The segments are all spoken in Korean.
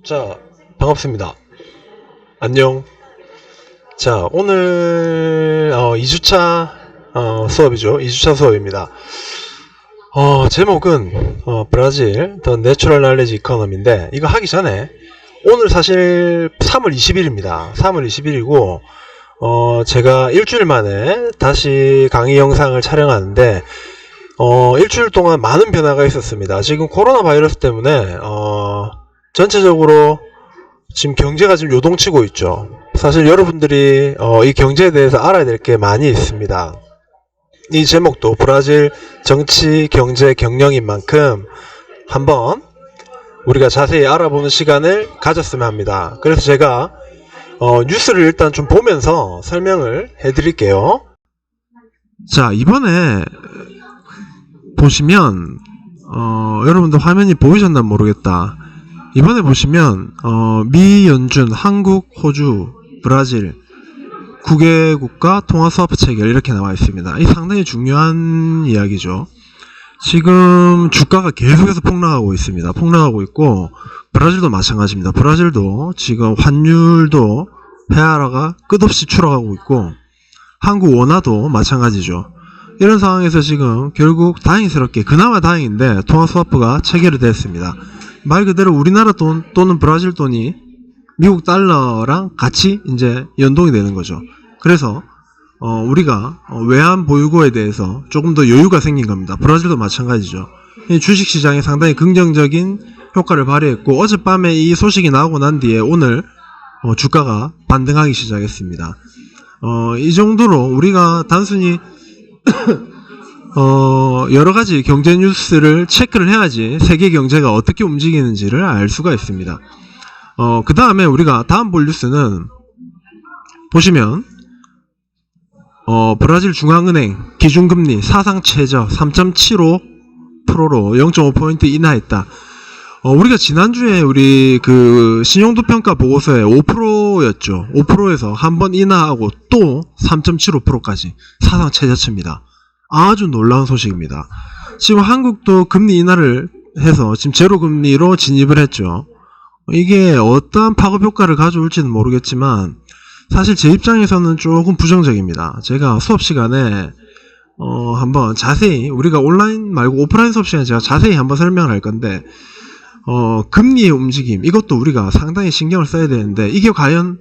자, 반갑습니다. 안녕. 자, 오늘 2주차 수업이죠. 2주차 수업입니다. 제목은 브라질 The Natural Knowledge Economy인데, 이거 하기 전에 오늘 사실 3월 20일입니다. 3월 20일이고 제가 일주일 만에 다시 강의 영상을 촬영하는데, 일주일 동안 많은 변화가 있었습니다. 지금 코로나 바이러스 때문에 전체적으로 지금 경제가 지금 요동치고 있죠. 사실 여러분들이 이 경제에 대해서 알아야 될 게 많이 있습니다. 이 제목도 브라질 정치, 경제, 경영인 만큼 한번 우리가 자세히 알아보는 시간을 가졌으면 합니다. 그래서 제가 뉴스를 일단 좀 보면서 설명을 해드릴게요. 자, 이번에 보시면 여러분들 화면이 보이셨나 모르겠다. 이번에 보시면 미, 연준, 한국, 호주, 브라질 9개 국가 통화 스와프 체결 이렇게 나와 있습니다. 이 상당히 중요한 이야기죠. 지금 주가가 계속해서 폭락하고 있습니다. 폭락하고 있고, 브라질도 마찬가지입니다. 브라질도 지금 환율도 헤아라가 끝없이 추락하고 있고, 한국 원화도 마찬가지죠. 이런 상황에서 지금 결국 다행스럽게, 그나마 다행인데 통화 스와프가 체결이 됐습니다. 말 그대로 우리나라 돈 또는 브라질 돈이 미국 달러랑 같이 이제 연동이 되는 거죠. 그래서 우리가 외환 보유고에 대해서 조금 더 여유가 생긴 겁니다. 브라질도 마찬가지죠. 주식시장에 상당히 긍정적인 효과를 발휘했고, 어젯밤에 이 소식이 나오고 난 뒤에 오늘 주가가 반등하기 시작했습니다. 이 정도로 우리가 단순히 여러가지 경제 뉴스를 체크를 해야지 세계 경제가 어떻게 움직이는지를 알 수가 있습니다. 그 다음에 우리가 다음 볼 뉴스는 보시면 브라질 중앙은행 기준금리 사상 최저 3.75%로 0.5포인트 인하했다. 우리가 지난주에 우리 그 신용도평가 보고서에 5%였죠. 5%에서 한 번 인하하고 또 3.75%까지 사상 최저치입니다. 아주 놀라운 소식입니다. 지금 한국도 금리 인하를 해서 지금 제로금리로 진입을 했죠. 이게 어떠한 파급 효과를 가져올지는 모르겠지만 사실 제 입장에서는 조금 부정적입니다. 제가 수업 시간에 한번 자세히, 우리가 온라인 말고 오프라인 수업 시간에 제가 자세히 한번 설명을 할 건데, 금리의 움직임, 이것도 우리가 상당히 신경을 써야 되는데, 이게 과연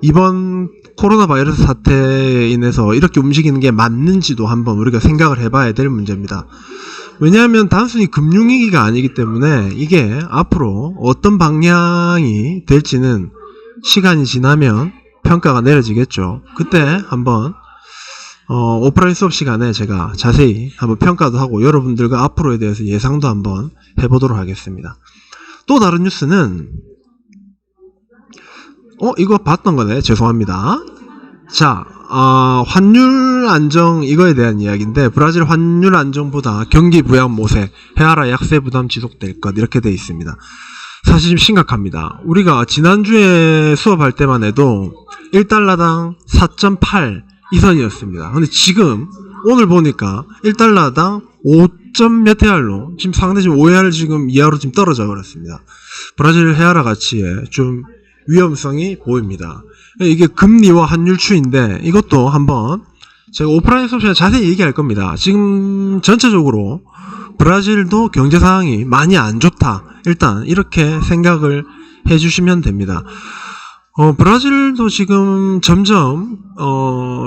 이번 코로나 바이러스 사태에 인해서 이렇게 움직이는 게 맞는지도 한번 우리가 생각을 해봐야 될 문제입니다. 왜냐하면 단순히 금융위기가 아니기 때문에 이게 앞으로 어떤 방향이 될지는 시간이 지나면 평가가 내려지겠죠. 그때 한번 오프라인 수업 시간에 제가 자세히 한번 평가도 하고 여러분들과 앞으로에 대해서 예상도 한번 해보도록 하겠습니다. 또 다른 뉴스는 이거 봤던 거네. 죄송합니다. 자, 환율 안정, 이거에 대한 이야기인데, 브라질 환율 안정보다 경기 부양 모색, 헤아라 약세 부담 지속될 것, 이렇게 돼 있습니다. 사실 좀 심각합니다. 우리가 지난주에 수업할 때만 해도 1달러당 4.8 이 선이었습니다. 근데 지금 오늘 보니까 1달러당 5점 몇 헤알로 지금 상대 지금 5헤알 지금 이하로 지금 떨어져 버렸습니다. 브라질 헤아라 가치에 좀 위험성이 보입니다. 이게 금리와 환율 추인데, 이것도 한번 제가 오프라인 수업 시간에 자세히 얘기할 겁니다. 지금 전체적으로 브라질도 경제 상황이 많이 안 좋다, 일단 이렇게 생각을 해주시면 됩니다. 브라질도 지금 점점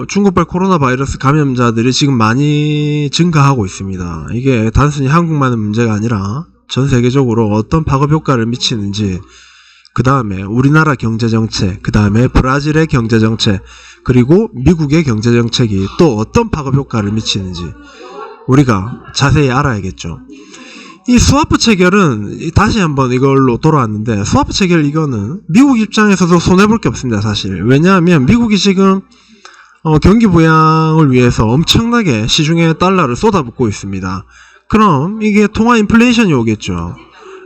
중국발 코로나 바이러스 감염자들이 지금 많이 증가하고 있습니다. 이게 단순히 한국만의 문제가 아니라 전 세계적으로 어떤 파급 효과를 미치는지, 그 다음에 우리나라 경제정책, 그 다음에 브라질의 경제정책, 그리고 미국의 경제정책이 또 어떤 파급 효과를 미치는지 우리가 자세히 알아야겠죠. 이 스와프 체결은 다시 한번 이걸로 돌아왔는데, 스와프 체결 이거는 미국 입장에서도 손해볼 게 없습니다. 사실 왜냐하면 미국이 지금 경기 부양을 위해서 엄청나게 시중에 달러를 쏟아붓고 있습니다. 그럼 이게 통화 인플레이션이 오겠죠.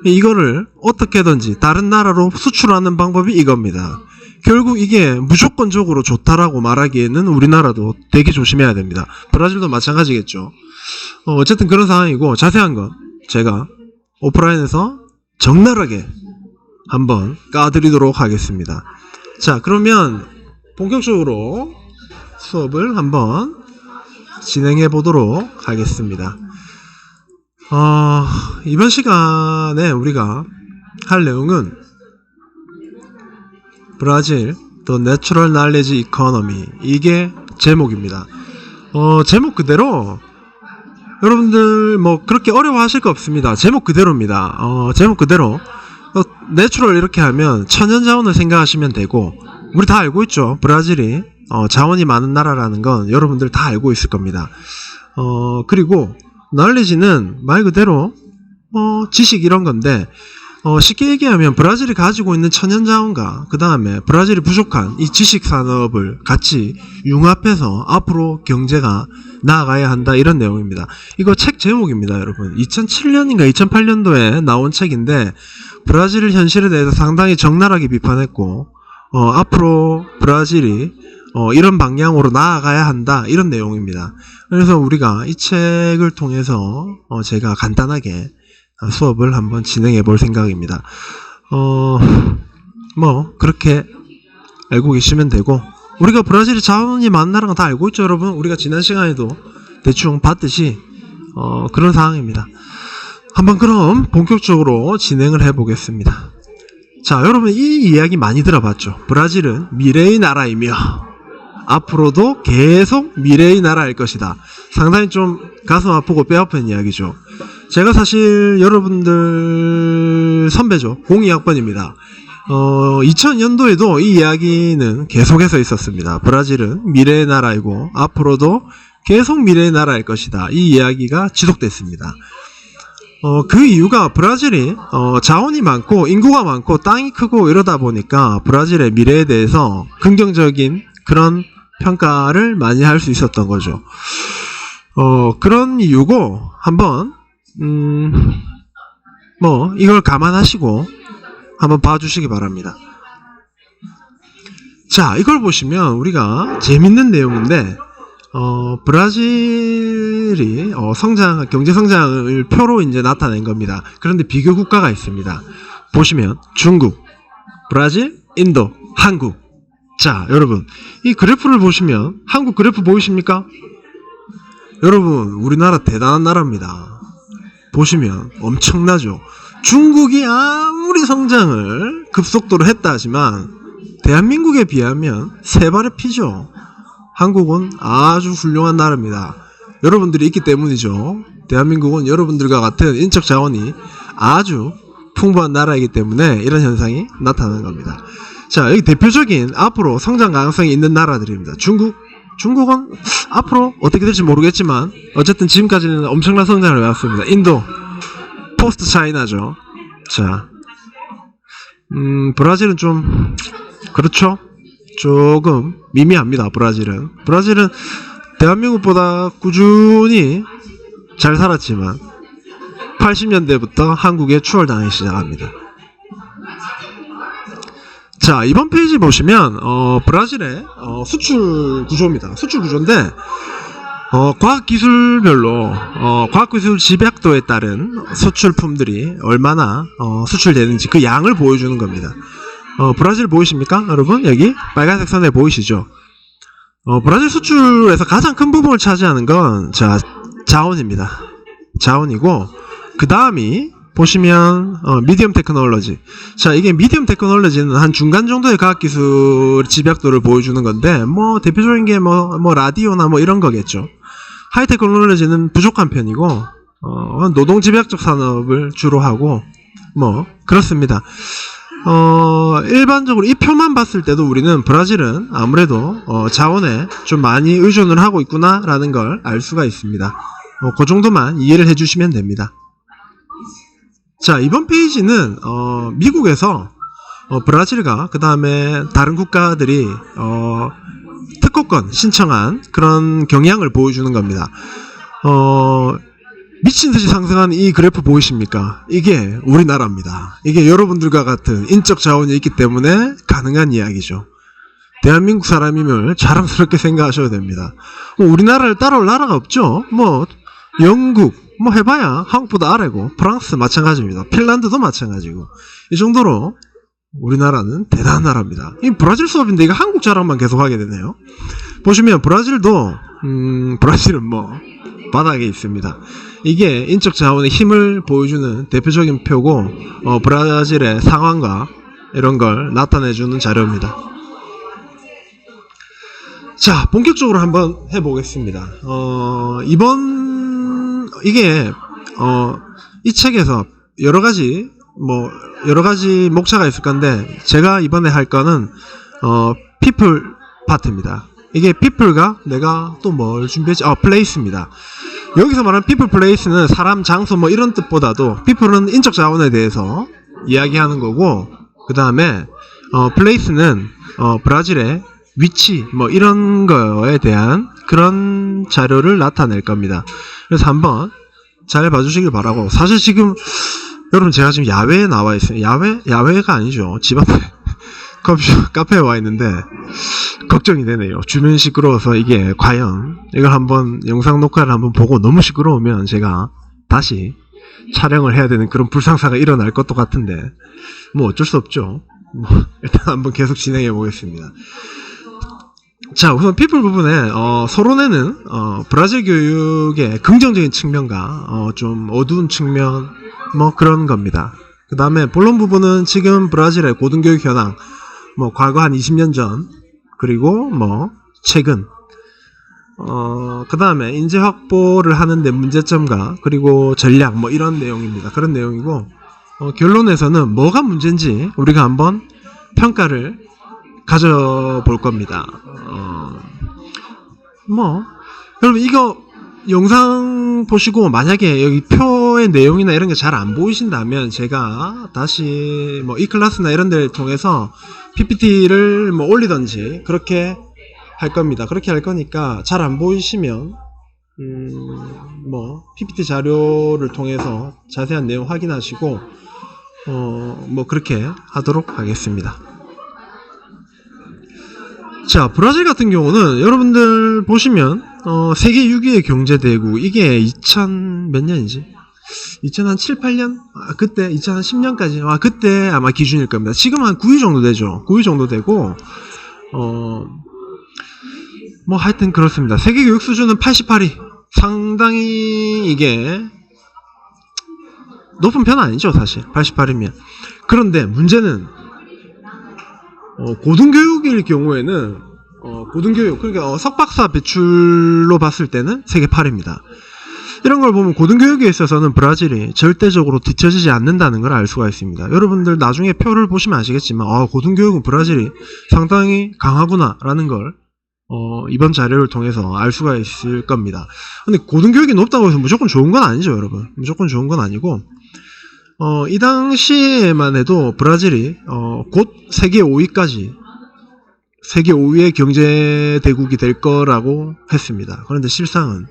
이거를 어떻게든지 다른 나라로 수출하는 방법이 이겁니다. 결국 이게 무조건적으로 좋다라고 말하기에는 우리나라도 되게 조심해야 됩니다. 브라질도 마찬가지겠죠. 어쨌든 그런 상황이고, 자세한 건 제가 오프라인에서 적나라하게 한번 까드리도록 하겠습니다. 자, 그러면 본격적으로 수업을 한번 진행해 보도록 하겠습니다. 이번 시간에 우리가 할 내용은 브라질 The Natural Knowledge Economy, 이게 제목입니다. 제목 그대로 여러분들 뭐 그렇게 어려워하실 거 없습니다. 제목 그대로입니다. 제목 그대로 내추럴 이렇게 하면 천연자원을 생각하시면 되고, 우리 다 알고 있죠. 브라질이 자원이 많은 나라라는 건 여러분들 다 알고 있을 겁니다. 그리고 knowledge는 말 그대로 지식 이런 건데, 쉽게 얘기하면 브라질이 가지고 있는 천연자원과 그 다음에 브라질이 부족한 이 지식산업을 같이 융합해서 앞으로 경제가 나아가야 한다, 이런 내용입니다. 이거 책 제목입니다, 여러분. 2007년인가 2008년도에 나온 책인데, 브라질 현실에 대해서 상당히 적나라하게 비판했고, 앞으로 브라질이 이런 방향으로 나아가야 한다, 이런 내용입니다. 그래서 우리가 이 책을 통해서 제가 간단하게 수업을 한번 진행해 볼 생각입니다. 뭐 그렇게 알고 계시면 되고, 우리가 브라질이 자원이 많은 나라가 다 알고 있죠, 여러분. 우리가 지난 시간에도 대충 봤듯이 그런 상황입니다. 한번 그럼 본격적으로 진행을 해 보겠습니다. 자, 여러분 이 이야기 많이 들어봤죠. 브라질은 미래의 나라이며 앞으로도 계속 미래의 나라일 것이다. 상당히 좀 가슴 아프고 뼈 아픈 이야기죠. 제가 사실 여러분들 선배죠. 02학번입니다. 2000년도에도 이 이야기는 계속해서 있었습니다. 브라질은 미래의 나라이고 앞으로도 계속 미래의 나라일 것이다. 이 이야기가 지속됐습니다. 그 이유가 브라질이 자원이 많고 인구가 많고 땅이 크고 이러다 보니까 브라질의 미래에 대해서 긍정적인 그런 평가를 많이 할 수 있었던 거죠. 그런 이유고 한번 뭐 이걸 감안하시고 한번 봐주시기 바랍니다. 자, 이걸 보시면 우리가 재밌는 내용인데, 브라질이 경제 성장을 표로 이제 나타낸 겁니다. 그런데 비교 국가가 있습니다. 보시면 중국, 브라질, 인도, 한국. 자, 여러분 이 그래프를 보시면 한국 그래프 보이십니까? 여러분 우리나라 대단한 나라입니다. 보시면 엄청나죠. 중국이 아무리 성장을 급속도로 했다 하지만 대한민국에 비하면 세 발의 피죠. 한국은 아주 훌륭한 나라입니다. 여러분들이 있기 때문이죠. 대한민국은 여러분들과 같은 인적 자원이 아주 풍부한 나라이기 때문에 이런 현상이 나타나는 겁니다. 자, 여기 대표적인 앞으로 성장 가능성이 있는 나라들입니다. 중국은 앞으로 어떻게 될지 모르겠지만 어쨌든 지금까지는 엄청난 성장을 해왔습니다. 인도, 포스트 차이나죠. 자, 브라질은 좀 그렇죠. 조금 미미합니다. 브라질은 대한민국보다 꾸준히 잘 살았지만 80년대부터 한국에 추월당하기 시작합니다. 자, 이번 페이지 보시면 브라질의 수출 구조입니다. 수출 구조인데 과학기술별로 과학기술 집약도에 따른 수출품들이 얼마나 수출되는지 그 양을 보여주는 겁니다. 브라질 보이십니까? 여러분 여기 빨간색 선에 보이시죠? 브라질 수출에서 가장 큰 부분을 차지하는 건 자원입니다. 자원이고 그 다음이 보시면 미디엄 테크놀로지. 자, 이게 미디엄 테크놀로지는 한 중간 정도의 과학기술 집약도를 보여주는 건데 뭐 대표적인 게 뭐 라디오나 뭐 이런 거겠죠. 하이 테크놀로지는 부족한 편이고 노동 집약적 산업을 주로 하고 뭐 그렇습니다. 일반적으로 이 표만 봤을 때도 우리는 브라질은 아무래도 자원에 좀 많이 의존을 하고 있구나라는 걸 알 수가 있습니다. 그 정도만 이해를 해주시면 됩니다. 자, 이번 페이지는 미국에서 브라질과 그 다음에 다른 국가들이 특허권 신청한 그런 경향을 보여주는 겁니다. 미친듯이 상승하는 이 그래프 보이십니까? 이게 우리나라입니다. 이게 여러분들과 같은 인적 자원이 있기 때문에 가능한 이야기죠. 대한민국 사람임을 자랑스럽게 생각하셔야 됩니다. 우리나라를 따라올 나라가 없죠. 뭐 영국 뭐 해봐야 한국보다 아래고 프랑스 마찬가지입니다. 핀란드도 마찬가지고 이 정도로 우리나라는 대단한 나라입니다. 이 브라질 수업인데 이거 한국 자랑만 계속 하게 되네요. 보시면 브라질도 브라질은 뭐 바닥에 있습니다. 이게 인적 자원의 힘을 보여주는 대표적인 표고 브라질의 상황과 이런 걸 나타내주는 자료입니다. 자, 본격적으로 한번 해보겠습니다. 이 책에서 여러 가지 목차가 있을 건데, 제가 이번에 할 거는, people 파트입니다. 이게 people가 내가 또 뭘 준비했지? place입니다. 여기서 말하는 people, place는 사람, 장소 뭐 이런 뜻보다도, people은 인적 자원에 대해서 이야기하는 거고, 그 다음에, place는, 브라질의 위치 뭐 이런 거에 대한 그런 자료를 나타낼 겁니다. 그래서 한번 잘 봐주시길 바라고. 사실 지금 여러분 제가 지금 야외에 나와 있어요. 야외가 아니죠. 집 앞에 카페에 와 있는데 걱정이 되네요. 주변이 시끄러워서 이게 과연 이걸 한번 영상 녹화를 한번 보고 너무 시끄러우면 제가 다시 촬영을 해야 되는 그런 불상사가 일어날 것도 같은데 뭐 어쩔 수 없죠. 일단 한번 계속 진행해 보겠습니다. 자, 우선 people 부분에 서론에는 브라질 교육의 긍정적인 측면과 좀 어두운 측면 뭐 그런 겁니다. 그 다음에 본론 부분은 지금 브라질의 고등교육 현황, 뭐 과거 한 20년 전, 그리고 뭐 최근, 그 다음에 인재 확보를 하는데 문제점과 그리고 전략 뭐 이런 내용입니다. 그런 내용이고, 결론에서는 뭐가 문제인지 우리가 한번 평가를 가져볼 겁니다. 여러분 이거 영상 보시고 만약에 여기 표의 내용이나 이런 게 잘 안 보이신다면 제가 다시 뭐 이클래스나 이런 데를 통해서 PPT를 뭐 올리던지 그렇게 할 겁니다. 그렇게 할 거니까 잘 안 보이시면 뭐 PPT 자료를 통해서 자세한 내용 확인하시고 뭐 그렇게 하도록 하겠습니다. 자, 브라질 같은 경우는 여러분들 보시면 세계 6위의 경제대국, 이게 2000 몇 년이지? 2007, 8년? 그때 2010년까지 그때 아마 기준일 겁니다. 지금 한 9위 정도 되죠. 9위 정도 되고 뭐 하여튼 그렇습니다. 세계 교육 수준은 88위. 상당히 이게 높은 편은 아니죠, 사실. 88이면. 그런데 문제는 고등교육일 경우에는 고등교육, 그러니까 석박사 배출로 봤을 때는 세계 8위입니다. 이런 걸 보면 고등교육에 있어서는 브라질이 절대적으로 뒤처지지 않는다는 걸 알 수가 있습니다. 여러분들 나중에 표를 보시면 아시겠지만 고등교육은 브라질이 상당히 강하구나 라는 걸 이번 자료를 통해서 알 수가 있을 겁니다. 근데 고등교육이 높다고 해서 무조건 좋은 건 아니죠, 여러분. 무조건 좋은 건 아니고 이 당시에만 해도 브라질이 곧 세계 5위까지 세계 5위의 경제대국이 될 거라고 했습니다. 그런데 실상은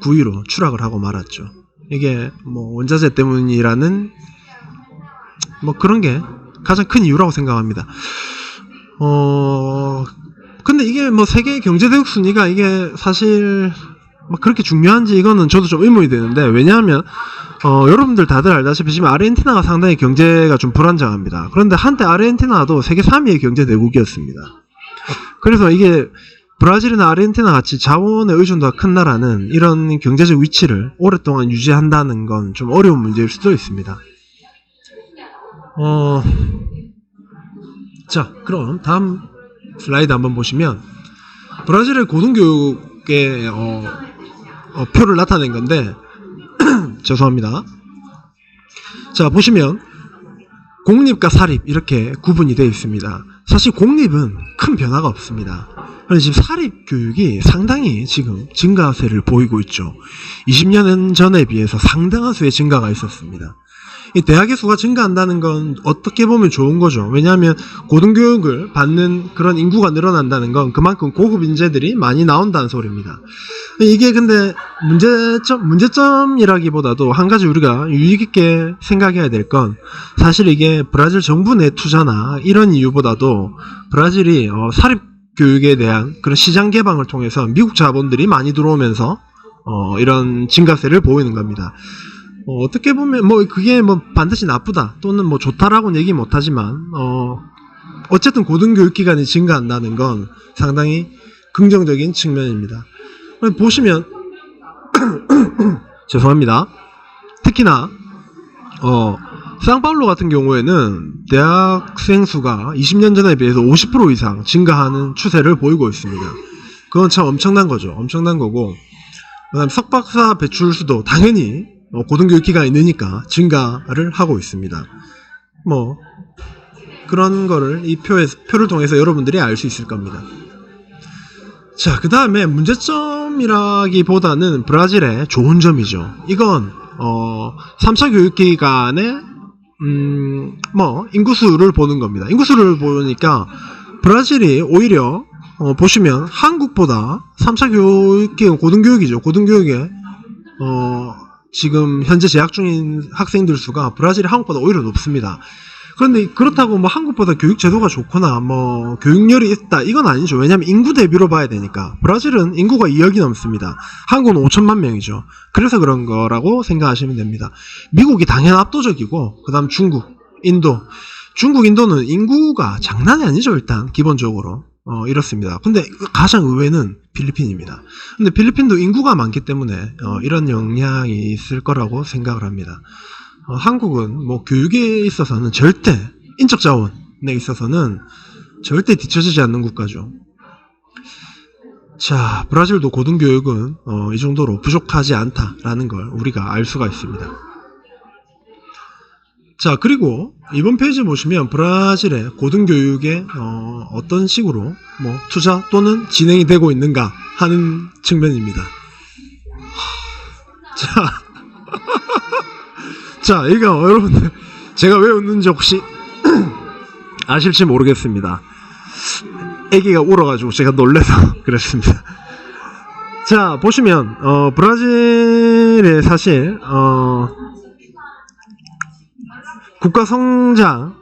9위로 추락을 하고 말았죠. 이게 뭐 원자재 때문이라는 뭐 그런 게 가장 큰 이유라고 생각합니다. 근데 이게 뭐 세계 경제대국 순위가 이게 사실 막 그렇게 중요한지 이거는 저도 좀 의문이 되는데, 왜냐하면 여러분들 다들 알다시피 지금 아르헨티나가 상당히 경제가 좀 불안정합니다. 그런데 한때 아르헨티나도 세계 3위의 경제대국이었습니다. 그래서 이게 브라질이나 아르헨티나 같이 자원의 의존도가 큰 나라는 이런 경제적 위치를 오랫동안 유지한다는 건 좀 어려운 문제일 수도 있습니다. 자, 그럼 다음 슬라이드 한번 보시면 브라질의 고등교육의 표를 나타낸 건데 죄송합니다. 자, 보시면 공립과 사립 이렇게 구분이 되어 있습니다. 사실 공립은 큰 변화가 없습니다. 그런데 지금 사립 교육이 상당히 지금 증가세를 보이고 있죠. 20년 전에 비해서 상당한 수의 증가가 있었습니다. 이 대학의 수가 증가한다는 건 어떻게 보면 좋은 거죠. 왜냐하면 고등교육을 받는 그런 인구가 늘어난다는 건 그만큼 고급 인재들이 많이 나온다는 소리입니다. 이게 근데 문제점이라기보다도 한 가지 우리가 유익 있게 생각해야 될 건, 사실 이게 브라질 정부 내 투자나 이런 이유보다도 브라질이 사립 교육에 대한 그런 시장 개방을 통해서 미국 자본들이 많이 들어오면서 이런 증가세를 보이는 겁니다. 어떻게 보면 뭐 그게 뭐 반드시 나쁘다 또는 뭐 좋다라고는 얘기 못하지만 어쨌든 고등교육기간이 증가한다는 건 상당히 긍정적인 측면입니다. 보시면 죄송합니다. 특히나 상파울루 같은 경우에는 대학생 수가 20년 전에 비해서 50% 이상 증가하는 추세를 보이고 있습니다. 그건 참 엄청난 거죠. 엄청난 거고, 그다음 석박사 배출 수도 당연히 고등교육 기간이 느니까 증가를 하고 있습니다. 뭐 그런 거를 이 표를 통해서 여러분들이 알 수 있을 겁니다. 자, 그 다음에 문제점이라기보다는 브라질의 좋은 점이죠. 이건 3차 교육기간에 뭐 인구수를 보는 겁니다. 인구수를 보니까 브라질이 오히려 보시면 한국보다 3차 교육기간 고등교육이죠. 고등교육에 지금 현재 재학 중인 학생들 수가 브라질이 한국보다 오히려 높습니다. 그런데 그렇다고 뭐 한국보다 교육 제도가 좋거나 뭐 교육열이 있다 이건 아니죠. 왜냐하면 인구 대비로 봐야 되니까. 브라질은 인구가 2억이 넘습니다. 한국은 5천만 명이죠. 그래서 그런 거라고 생각하시면 됩니다. 미국이 당연 압도적이고 그 다음 중국, 인도. 중국, 인도는 인구가 장난이 아니죠. 일단 기본적으로 이렇습니다. 근데 가장 의외는 필리핀입니다. 근데 필리핀도 인구가 많기 때문에 이런 영향이 있을 거라고 생각을 합니다. 한국은 뭐 교육에 있어서는 절대 인적 자원에 있어서는 절대 뒤처지지 않는 국가죠. 자, 브라질도 고등교육은 이 정도로 부족하지 않다라는 걸 우리가 알 수가 있습니다. 자, 그리고 이번 페이지 보시면 브라질의 고등교육에 어떤 식으로 뭐 투자 또는 진행이 되고 있는가 하는 측면입니다. 자, 자, 이거 여러분들 제가 왜 웃는지 혹시 아실지 모르겠습니다. 애기가 울어가지고 제가 놀래서 그랬습니다. 자, 보시면 브라질의 사실 국가성장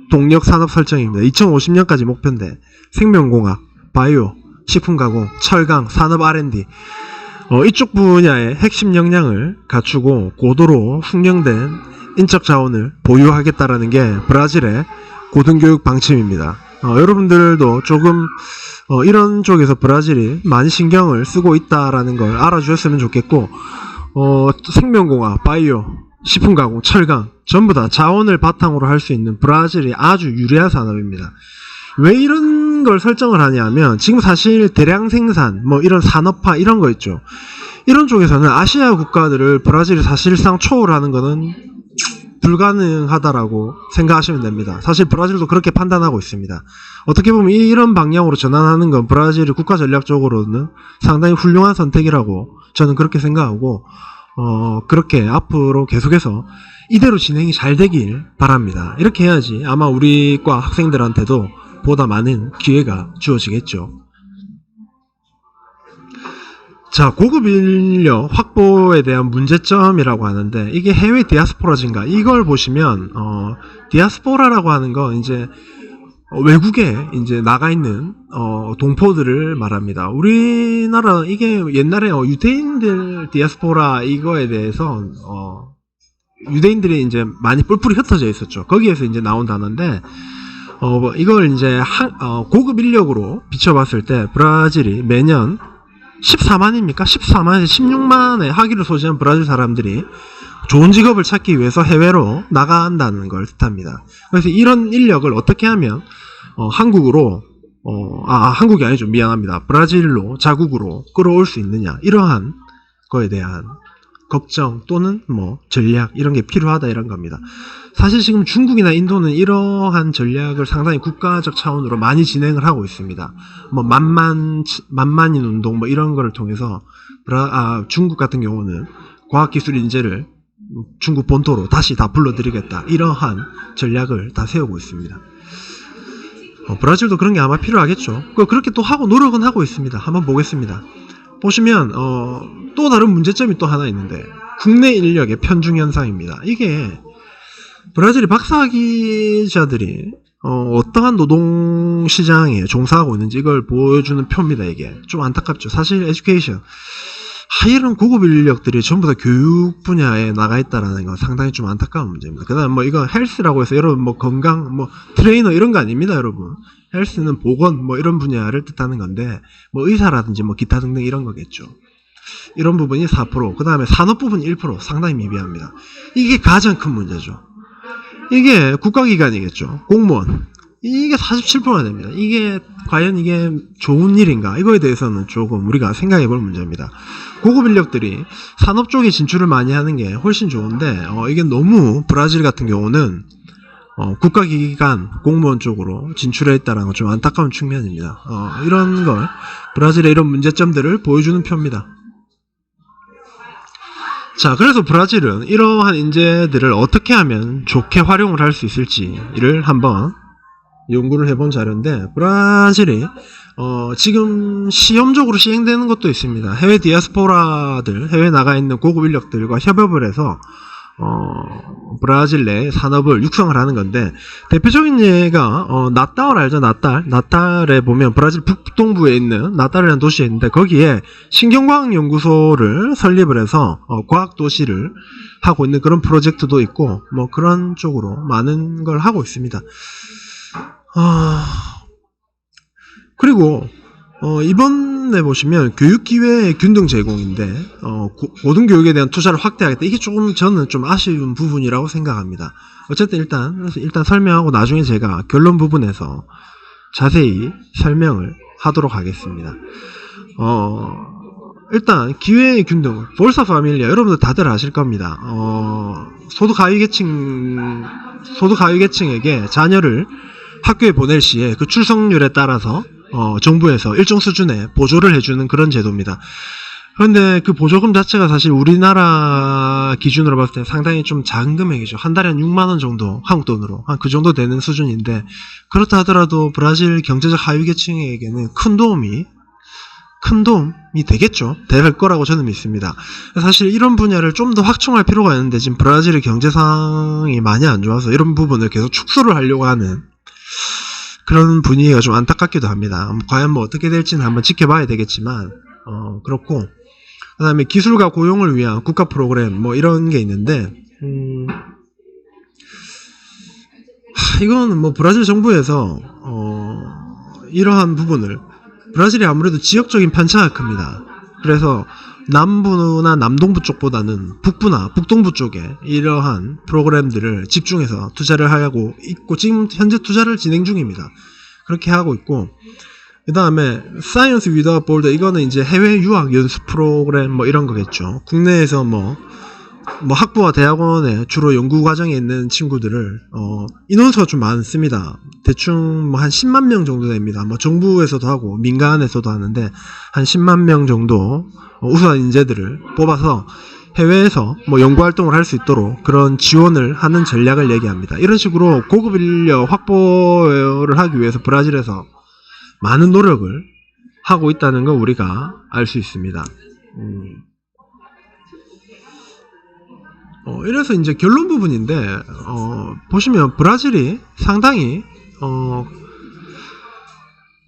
동력 산업 설정입니다. 2050년까지 목표인데 생명공학, 바이오, 식품가공, 철강, 산업 R&D 이쪽 분야의 핵심 역량을 갖추고 고도로 숙련된 인적 자원을 보유하겠다라는 게 브라질의 고등교육 방침입니다. 여러분들도 조금 이런 쪽에서 브라질이 많이 신경을 쓰고 있다라는 걸 알아주셨으면 좋겠고 생명공학, 바이오, 식품가공, 철강 전부 다 자원을 바탕으로 할 수 있는 브라질이 아주 유리한 산업입니다. 왜 이런 걸 설정을 하냐면 지금 사실 대량 생산 뭐 이런 산업화 이런 거 있죠. 이런 쪽에서는 아시아 국가들을 브라질이 사실상 초월하는 거는 불가능하다라고 생각하시면 됩니다. 사실 브라질도 그렇게 판단하고 있습니다. 어떻게 보면 이런 방향으로 전환하는 건 브라질이 국가 전략적으로는 상당히 훌륭한 선택이라고 저는 그렇게 생각하고 그렇게 앞으로 계속해서 이대로 진행이 잘 되길 바랍니다. 이렇게 해야지 아마 우리 과 학생들한테도 보다 많은 기회가 주어지겠죠. 자, 고급 인력 확보에 대한 문제점이라고 하는데 이게 해외 디아스포라 증가 이걸 보시면 디아스포라라고 하는 건 이제 외국에 이제 나가 있는 동포들을 말합니다. 우리나라 이게 옛날에 유대인들 디아스포라 이거에 대해서 유대인들이 이제 많이 뿔뿔이 흩어져 있었죠. 거기에서 이제 나온 단어인데 이걸 이제 고급 인력으로 비춰봤을 때 브라질이 매년 14만입니까? 14만에서 16만의 학위를 소지한 브라질 사람들이 좋은 직업을 찾기 위해서 해외로 나간다는 걸 뜻합니다. 그래서 이런 인력을 어떻게 하면 한국으로 한국이 아니죠. 미안합니다. 브라질로 자국으로 끌어올 수 있느냐 이러한 거에 대한 걱정 또는 뭐 전략 이런 게 필요하다 이런 겁니다. 사실 지금 중국이나 인도는 이러한 전략을 상당히 국가적 차원으로 많이 진행을 하고 있습니다. 뭐 만만인 운동 뭐 이런 거를 통해서 중국 같은 경우는 과학기술 인재를 중국 본토로 다시 다 불러들이겠다 이러한 전략을 다 세우고 있습니다. 브라질도 그런 게 아마 필요하겠죠. 그렇게 또 하고 노력은 하고 있습니다. 한번 보겠습니다. 보시면 또 다른 문제점이 또 하나 있는데 국내 인력의 편중 현상입니다. 이게 브라질이 박사학위자들이 어떠한 노동시장에 종사하고 있는지 이걸 보여주는 표입니다. 이게 좀 안타깝죠. 사실 에듀케이션 이런 고급 인력들이 전부 다 교육 분야에 나가 있다라는 건 상당히 좀 안타까운 문제입니다. 그다음 뭐 이거 헬스라고 해서 여러분 뭐 건강 뭐 트레이너 이런 거 아닙니다, 여러분. 헬스는 보건 뭐 이런 분야를 뜻하는 건데 뭐 의사라든지 뭐 기타 등등 이런 거겠죠. 이런 부분이 4%, 그다음에 산업 부분 1% 상당히 미비합니다. 이게 가장 큰 문제죠. 이게 국가기관이겠죠. 공무원. 이게 47%가 됩니다. 이게 과연 이게 좋은 일인가? 이거에 대해서는 조금 우리가 생각해 볼 문제입니다. 고급 인력들이 산업 쪽에 진출을 많이 하는 게 훨씬 좋은데 이게 너무 브라질 같은 경우는 국가기관 공무원 쪽으로 진출해 있다는 건 좀 안타까운 측면입니다. 이런 걸 브라질의 이런 문제점들을 보여주는 표입니다. 자, 그래서 브라질은 이러한 인재들을 어떻게 하면 좋게 활용을 할 수 있을지를 한번 연구를 해본 자료인데, 브라질이 지금 시험적으로 시행되는 것도 있습니다. 해외 디아스포라들, 해외 나가 있는 고급 인력들과 협업을 해서 브라질 내 산업을 육성을 하는 건데, 대표적인 예가 나탈 알죠? 나탈에 보면 브라질 북동부에 있는 나탈이라는 도시에 있는데, 거기에 신경과학연구소를 설립을 해서 과학도시를 하고 있는 그런 프로젝트도 있고, 뭐 그런 쪽으로 많은 걸 하고 있습니다. 그리고 이번에 보시면 교육기회 균등 제공인데 고등교육에 대한 투자를 확대하겠다. 이게 조금 저는 좀 아쉬운 부분이라고 생각합니다. 어쨌든 일단 설명하고 나중에 제가 결론 부분에서 자세히 설명을 하도록 하겠습니다. 일단 기회의 균등, 볼사 파밀리아 여러분들 다들 아실 겁니다. 소득 하위 계층에게 자녀를 학교에 보낼 시에 그 출석률에 따라서 정부에서 일정 수준의 보조를 해주는 그런 제도입니다. 그런데 그 보조금 자체가 사실 우리나라 기준으로 봤을 때 상당히 좀 작은 금액이죠. 한 달에 한 6만원 정도, 한국 돈으로 한 그 정도 되는 수준인데, 그렇다 하더라도 브라질 경제적 하위 계층에게는 큰 도움이 되겠죠. 될 거라고 저는 믿습니다. 사실 이런 분야를 좀 더 확충할 필요가 있는데, 지금 브라질의 경제 상황이 많이 안 좋아서 이런 부분을 계속 축소를 하려고 하는 그런 분위기가 좀 안타깝기도 합니다. 과연 뭐 어떻게 될지는 한번 지켜봐야 되겠지만, 그렇고, 그 다음에 기술과 고용을 위한 국가 프로그램 뭐 이런 게 있는데, 이거는 뭐 브라질 정부에서 이러한 부분을, 브라질이 아무래도 지역적인 편차가 큽니다. 그래서 남부나 남동부 쪽보다는 북부나 북동부 쪽에 이러한 프로그램들을 집중해서 투자를 하고 있고, 지금 현재 투자를 진행 중입니다. 그렇게 하고 있고, 그 다음에 사이언스 위다웃 볼더, 이거는 이제 해외 유학 연수 프로그램 뭐 이런 거겠죠. 국내에서 뭐 학부와 대학원에 주로 연구 과정에 있는 친구들을 인원수가 좀 많습니다. 대충 뭐 한 10만 명 정도 됩니다. 뭐 정부에서도 하고 민간에서도 하는데 한 10만 명 정도 우수한 인재들을 뽑아서 해외에서 뭐 연구 활동을 할 수 있도록 그런 지원을 하는 전략을 얘기합니다. 이런 식으로 고급 인력 확보를 하기 위해서 브라질에서 많은 노력을 하고 있다는 걸 우리가 알 수 있습니다. 이래서 이제 결론 부분인데, 보시면 브라질이 상당히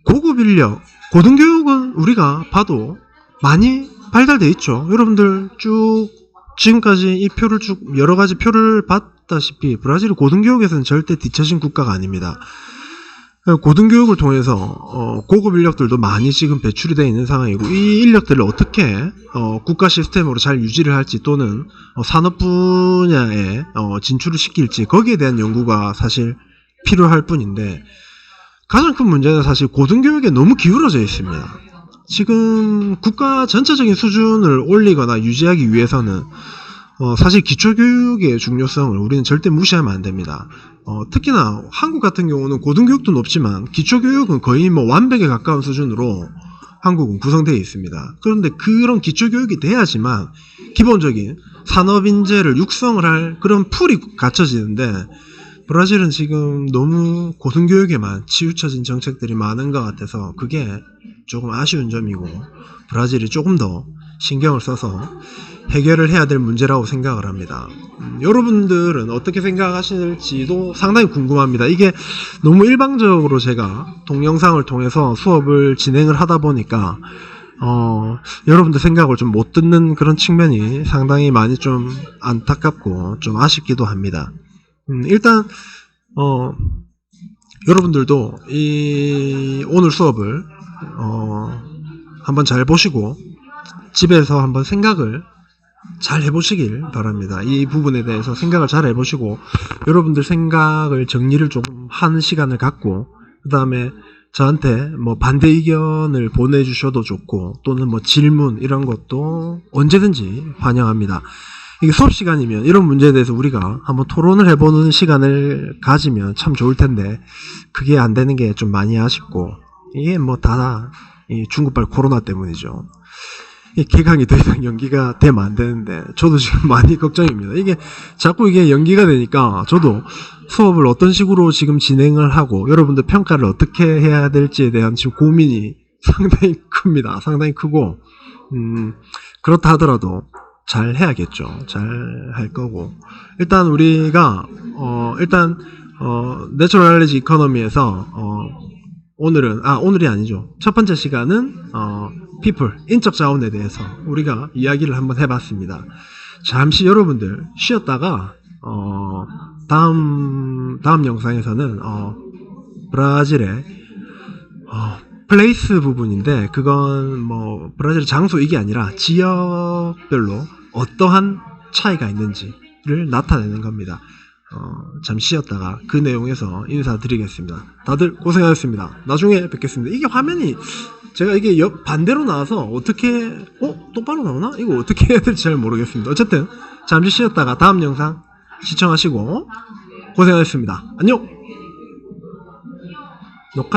고급 인력, 고등교육은 우리가 봐도 많이 발달돼 있죠. 여러분들 쭉 지금까지 이 표를 쭉 여러 가지 표를 봤다시피 브라질이 고등교육에서는 절대 뒤처진 국가가 아닙니다. 고등교육을 통해서 고급 인력들도 많이 지금 배출이 되어 있는 상황이고, 이 인력들을 어떻게 국가 시스템으로 잘 유지를 할지, 또는 산업 분야에 진출을 시킬지, 거기에 대한 연구가 사실 필요할 뿐인데, 가장 큰 문제는 사실 고등교육에 너무 기울어져 있습니다. 지금 국가 전체적인 수준을 올리거나 유지하기 위해서는 사실 기초교육의 중요성을 우리는 절대 무시하면 안 됩니다. 특히나 한국 같은 경우는 고등교육도 높지만 기초교육은 거의 뭐 완벽에 가까운 수준으로 한국은 구성되어 있습니다. 그런데 그런 기초교육이 돼야지만 기본적인 산업인재를 육성을 할 그런 풀이 갖춰지는데, 브라질은 지금 너무 고등교육에만 치우쳐진 정책들이 많은 것 같아서 그게 조금 아쉬운 점이고, 브라질이 조금 더 신경을 써서 해결을 해야 될 문제라고 생각을 합니다. 여러분들은 어떻게 생각하실지도 상당히 궁금합니다. 이게 너무 일방적으로 제가 동영상을 통해서 수업을 진행을 하다 보니까 여러분들 생각을 좀 못 듣는 그런 측면이 상당히 많이 좀 안타깝고 좀 아쉽기도 합니다. 일단 여러분들도 이 오늘 수업을 한번 잘 보시고 집에서 한번 생각을 잘 해보시길 바랍니다. 이 부분에 대해서 생각을 잘 해보시고 여러분들 생각을 정리를 조금 하는 시간을 갖고 그 다음에 저한테 뭐 반대 의견을 보내주셔도 좋고 또는 뭐 질문 이런 것도 언제든지 환영합니다. 이게 수업 시간이면 이런 문제에 대해서 우리가 한번 토론을 해보는 시간을 가지면 참 좋을 텐데 그게 안 되는 게 좀 많이 아쉽고 이게 뭐 다 이 중국발 코로나 때문이죠. 이 개강이 더 이상 연기가 되면 안 되는데 저도 지금 많이 걱정입니다. 이게 자꾸 이게 연기가 되니까 저도 수업을 어떤 식으로 지금 진행을 하고 여러분들 평가를 어떻게 해야 될지에 대한 지금 고민이 상당히 큽니다. 상당히 크고 그렇다 하더라도 잘 해야겠죠. 잘 할 거고 일단 우리가 내추럴 알레지 이코노미에서 오늘이 아니죠. 첫 번째 시간은 people, 인적 자원에 대해서 우리가 이야기를 한번 해봤습니다. 잠시 여러분들 쉬었다가 다음 영상에서는 브라질의 플레이스 부분인데 그건 뭐 브라질 장소 이게 아니라 지역별로 어떠한 차이가 있는지를 나타내는 겁니다. 잠시 쉬었다가 그 내용에서 인사드리겠습니다. 다들 고생하셨습니다. 나중에 뵙겠습니다. 이게 화면이 제가 이게 반대로 나와서 어떻게 똑바로 나오나? 이거 어떻게 해야 될지 잘 모르겠습니다. 어쨌든 잠시 쉬었다가 다음 영상 시청하시고 고생하셨습니다. 안녕. 녹화